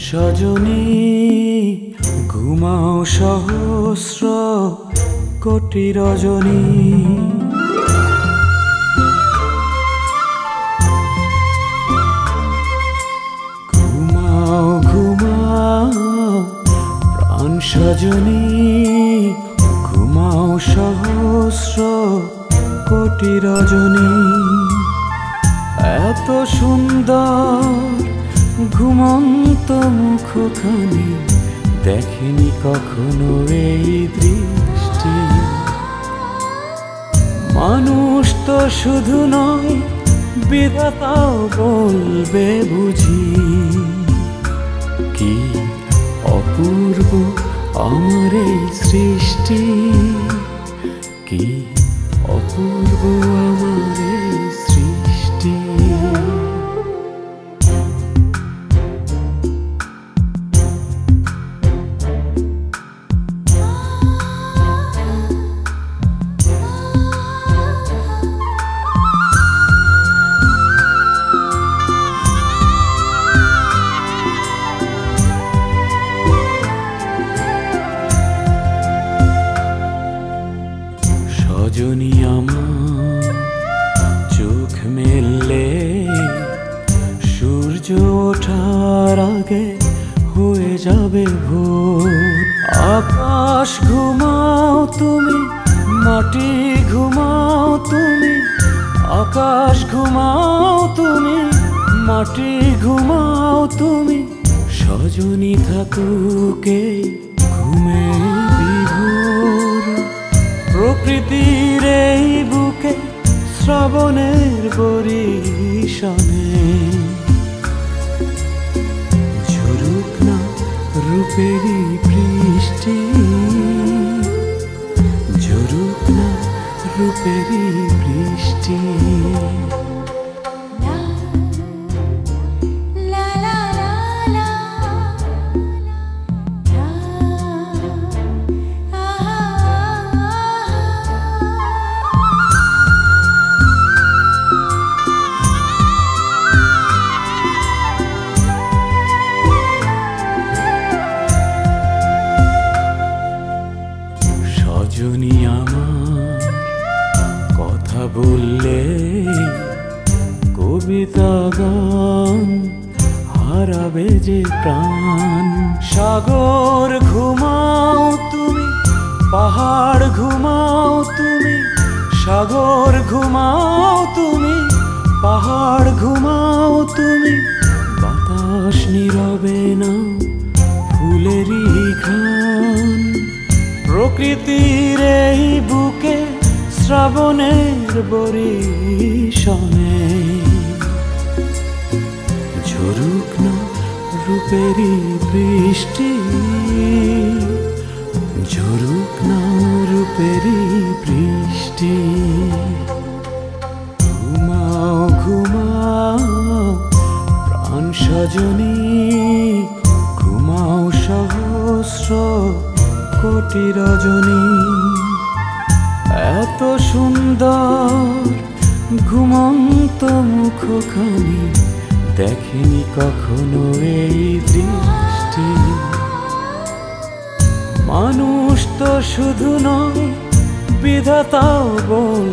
সজনী ঘুমাও সহস্র কোটি রজনী। ঘুমাও ঘুমাও প্রাণ সজনী, ঘুমাও সহস্র কোটি রজনী। এত সুন্দর ঘুমন্ত মুখখানি দেখেনি কখনো এই দৃষ্টি। মানুষ তো শুধু নয়, বিধাতাও বলবে বুঝি। কি অপূর্ব আমার এই সৃষ্টি, কি অপূর্ব আমার এই সৃষ্টি। সজনী আমার চোখ মেললে সূর্য ওঠার আগে হয়ে যাবে ভোর। আকাশ ঘুমাও তুমি, মাটি ঘুমাও তুমি, আকাশ ঘুমাও তুমি, মাটি ঘুমাও তুমি। সজনী থাকুকে ঘুমে বিভোর, প্রকৃতির এই বুকে শ্রাবণের বরিশানে। ঝরুক না রূপেরই বৃষ্টি, ঝরুক না রূপেরই বৃষ্টি। সজনী আমার কথা বললে কবিতা গান হারাবে যে প্রাণ। সাগর ঘুমাও তুমি, পাহাড় ঘুমাও তুমি, সাগর ঘুমাও তুমি, পাহাড় ঘুমাও তুমি। বাতাস নীরবে না ফুলেরই ঘ্রাণ, প্রকৃতির এই বুকে শ্রাবণের বরিশানে। ঝরুক না রূপেরই বৃষ্টি, ঝরুক না রূপেরই বৃষ্টি। ঘুমাও ঘুমাও প্রাণ সজনী, ঘুমাও সহস্র কোটি রজনী। এত সুন্দর ঘুমন্ত মুখখানি দেখেনি কখনো এই দৃষ্টি। মানুষ তো শুধু নয়, বিধাতাও বল